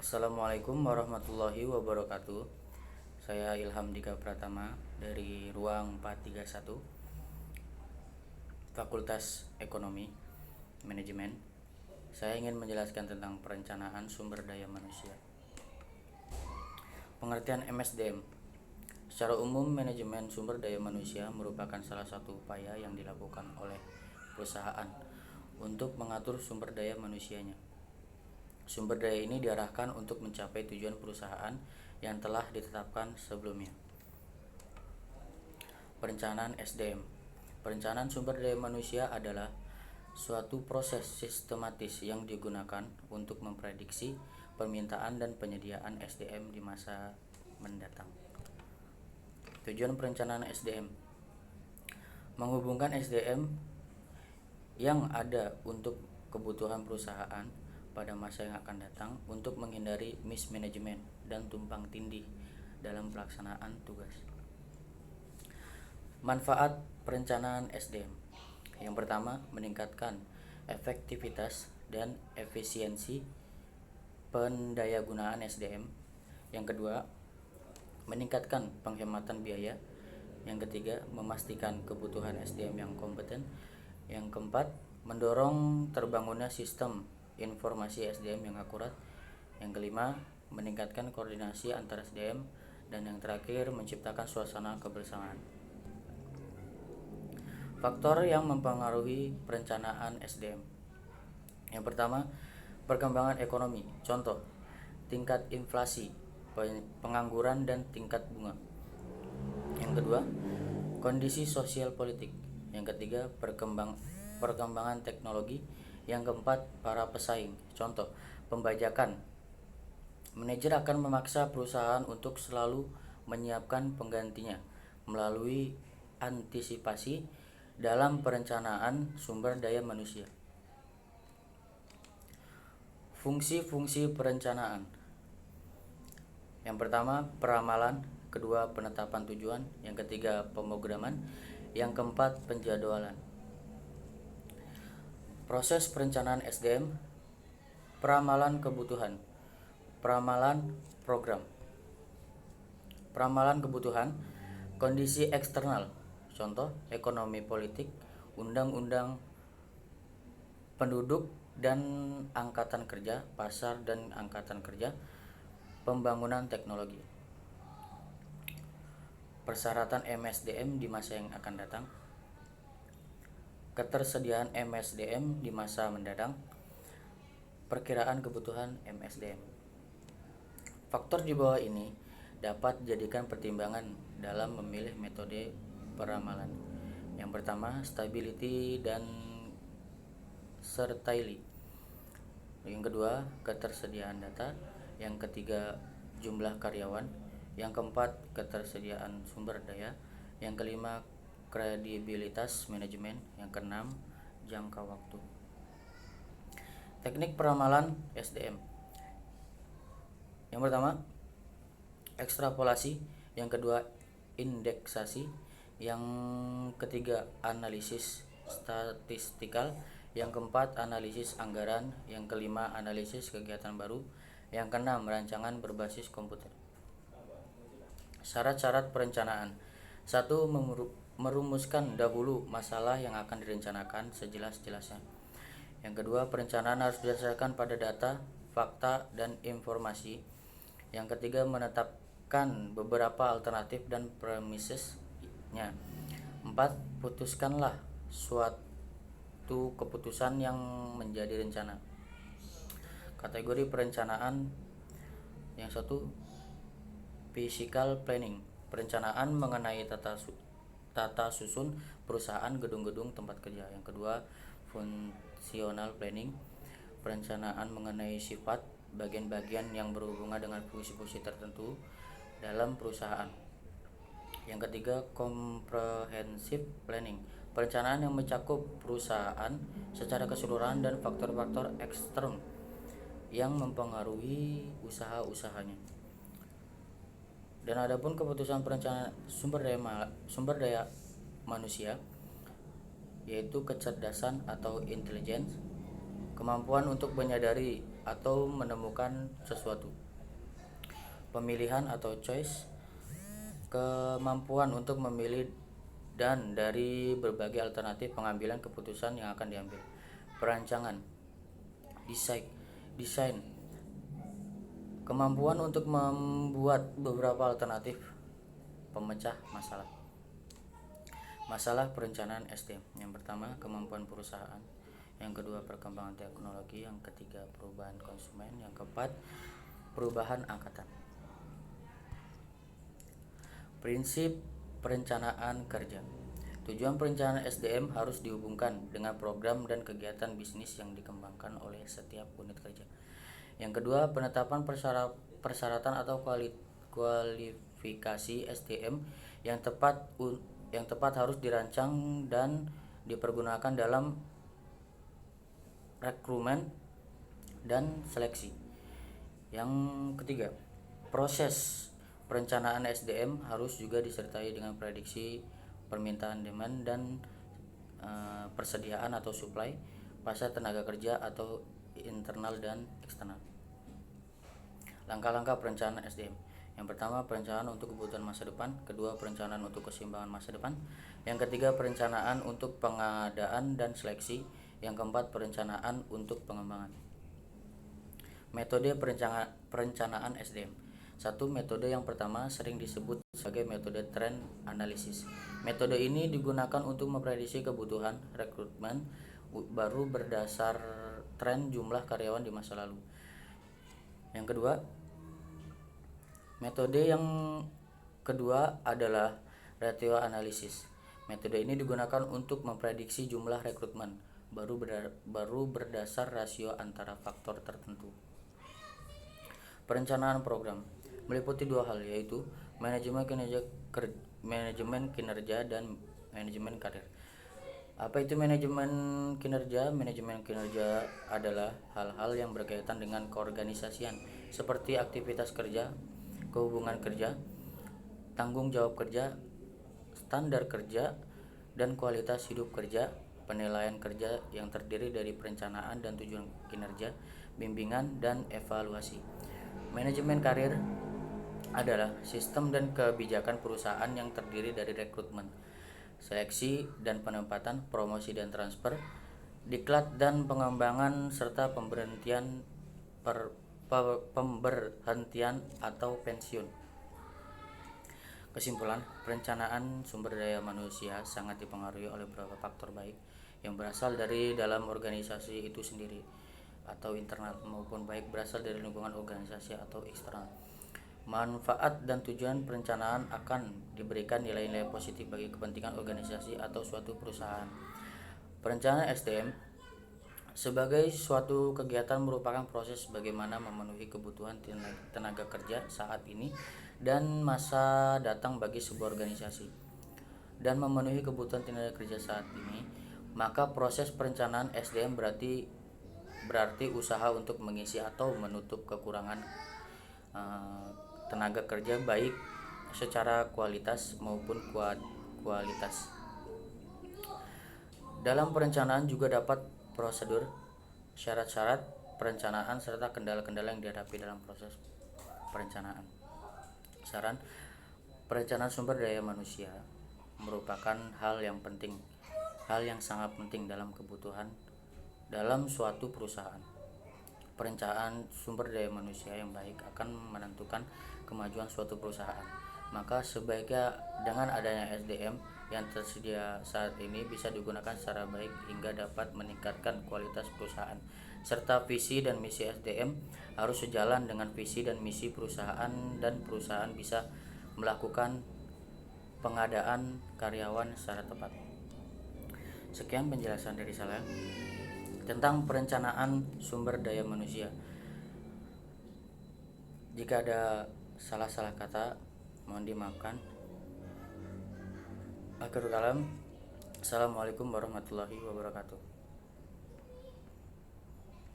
Assalamualaikum warahmatullahi wabarakatuh. Saya Ilham Dika Pratama dari Ruang 431 Fakultas Ekonomi Manajemen. Saya ingin menjelaskan tentang perencanaan sumber daya manusia. Pengertian MSDM. Secara umum, manajemen sumber daya manusia merupakan salah satu upaya yang dilakukan oleh perusahaan untuk mengatur sumber daya manusianya. Sumber daya ini diarahkan untuk mencapai tujuan perusahaan yang telah ditetapkan sebelumnya. Perencanaan SDM. Perencanaan sumber daya manusia adalah suatu proses sistematis yang digunakan untuk memprediksi permintaan dan penyediaan SDM di masa mendatang. Tujuan perencanaan SDM: menghubungkan SDM yang ada untuk kebutuhan perusahaan pada masa yang akan datang untuk menghindari mismanagement dan tumpang tindih dalam pelaksanaan tugas. Manfaat perencanaan SDM. Yang pertama, meningkatkan efektivitas dan efisiensi pendayagunaan SDM. Yang kedua, meningkatkan penghematan biaya. Yang ketiga, memastikan kebutuhan SDM yang kompeten. Yang keempat, mendorong terbangunnya sistem informasi SDM yang akurat. Yang kelima, meningkatkan koordinasi antar SDM. Dan yang terakhir, menciptakan suasana kebersamaan. Faktor yang mempengaruhi perencanaan SDM. Yang pertama, perkembangan ekonomi. Contoh, tingkat inflasi, pengangguran, dan tingkat bunga. Yang kedua, kondisi sosial politik. Yang ketiga, perkembangan teknologi. Yang keempat, para pesaing. Contoh, pembajakan. Manajer akan memaksa perusahaan untuk selalu menyiapkan penggantinya melalui antisipasi dalam perencanaan sumber daya manusia. Fungsi-fungsi perencanaan. Yang pertama, peramalan. Kedua, penetapan tujuan. Yang ketiga, pemrograman. Yang keempat, penjadwalan. Proses perencanaan SDM. Peramalan kebutuhan. Peramalan program. Peramalan kebutuhan. Kondisi eksternal. Contoh, ekonomi politik, undang-undang penduduk dan angkatan kerja, pasar dan angkatan kerja, pembangunan teknologi. Persyaratan MSDM di masa yang akan datang. Ketersediaan MSDM di masa mendatang. Perkiraan kebutuhan MSDM. Faktor di bawah ini dapat dijadikan pertimbangan dalam memilih metode peramalan. Yang pertama, stability dan certainty. Yang kedua, ketersediaan data. Yang ketiga, jumlah karyawan. Yang keempat, ketersediaan sumber daya. Yang kelima, kredibilitas manajemen. Yang keenam, jangka waktu. Teknik peramalan SDM. Yang pertama, ekstrapolasi. Yang kedua, indeksasi. Yang ketiga, analisis statistikal. Yang keempat, analisis anggaran. Yang kelima, analisis kegiatan baru. Yang keenam, rancangan berbasis komputer. Syarat-syarat perencanaan. 1. Merumuskan dahulu masalah yang akan direncanakan sejelas-jelasnya. Yang kedua, perencanaan harus didasarkan pada data, fakta, dan informasi. Yang ketiga, menetapkan beberapa alternatif dan premisesnya. 4. Putuskanlah suatu keputusan yang menjadi rencana. Kategori perencanaan. Yang 1, physical planning. Perencanaan mengenai tata susun perusahaan, gedung-gedung, tempat kerja. Yang kedua, functional planning. Perencanaan mengenai sifat bagian-bagian yang berhubungan dengan fungsi-fungsi tertentu dalam perusahaan. Yang ketiga, comprehensive planning. Perencanaan yang mencakup perusahaan secara keseluruhan dan faktor-faktor eksternal yang mempengaruhi usaha-usahanya. Dan adapun keputusan perencanaan sumber daya manusia, yaitu kecerdasan atau intelligence, kemampuan untuk menyadari atau menemukan sesuatu. Pemilihan atau choice, kemampuan untuk memilih dan dari berbagai alternatif pengambilan keputusan yang akan diambil. Perancangan, desain, kemampuan untuk membuat beberapa alternatif pemecah masalah perencanaan SDM. Yang pertama, kemampuan perusahaan. Yang kedua, perkembangan teknologi. Yang ketiga, perubahan konsumen. Yang keempat, perubahan angkatan. Prinsip perencanaan kerja. Tujuan perencanaan SDM harus dihubungkan dengan program dan kegiatan bisnis yang dikembangkan oleh setiap unit kerja. Yang kedua, penetapan persyaratan atau kualifikasi SDM yang tepat harus dirancang dan dipergunakan dalam rekrutmen dan seleksi. Yang ketiga, proses perencanaan SDM harus juga disertai dengan prediksi permintaan demand dan persediaan atau supply pasar tenaga kerja atau internal dan eksternal. Langkah-langkah perencanaan SDM. Yang pertama, perencanaan untuk kebutuhan masa depan. Kedua, perencanaan untuk keseimbangan masa depan. Yang ketiga, perencanaan untuk pengadaan dan seleksi. Yang keempat, perencanaan untuk pengembangan. Metode perencanaan SDM. Satu, metode yang pertama sering disebut sebagai metode trend analysis. Metode ini digunakan untuk memprediksi kebutuhan rekrutmen baru berdasar tren jumlah karyawan di masa lalu. Yang kedua, metode yang kedua adalah ratio analysis. Metode ini digunakan untuk memprediksi jumlah rekrutmen baru berdasar rasio antara faktor tertentu. Perencanaan program meliputi dua hal, yaitu manajemen kinerja dan manajemen karir. Apa itu manajemen kinerja? Manajemen kinerja adalah hal-hal yang berkaitan dengan keorganisasian seperti aktivitas kerja, kehubungan kerja, tanggung jawab kerja, standar kerja, dan kualitas hidup kerja. Penilaian kerja yang terdiri dari perencanaan dan tujuan kinerja, bimbingan, dan evaluasi. Manajemen karir adalah sistem dan kebijakan perusahaan yang terdiri dari rekrutmen, seleksi dan penempatan, promosi dan transfer, diklat dan pengembangan, serta pemberhentian atau pensiun. Kesimpulan, perencanaan sumber daya manusia sangat dipengaruhi oleh beberapa faktor baik yang berasal dari dalam organisasi itu sendiri atau internal, maupun baik berasal dari lingkungan organisasi atau eksternal. Manfaat dan tujuan perencanaan akan diberikan nilai-nilai positif bagi kepentingan organisasi atau suatu perusahaan. Perencanaan SDM sebagai suatu kegiatan merupakan proses bagaimana memenuhi kebutuhan tenaga kerja saat ini dan masa datang bagi sebuah organisasi. Dan memenuhi kebutuhan tenaga kerja saat ini, maka proses perencanaan SDM berarti usaha untuk mengisi atau menutup kekurangan tenaga kerja baik secara kualitas maupun kualitas. Dalam perencanaan juga dapat prosedur, syarat-syarat perencanaan serta kendala-kendala yang dihadapi dalam proses perencanaan. Saran, perencanaan sumber daya manusia merupakan hal yang sangat penting dalam kebutuhan dalam suatu perusahaan. Perencanaan sumber daya manusia yang baik akan menentukan kemajuan suatu perusahaan. Maka sebaiknya dengan adanya SDM yang tersedia saat ini bisa digunakan secara baik hingga dapat meningkatkan kualitas perusahaan. Serta visi dan misi SDM harus sejalan dengan visi dan misi perusahaan, dan perusahaan bisa melakukan pengadaan karyawan secara tepat. Sekian penjelasan dari saya tentang perencanaan sumber daya manusia. Jika ada salah-salah kata, mohon dimaafkan. Akhirul kalam, assalamualaikum warahmatullahi wabarakatuh.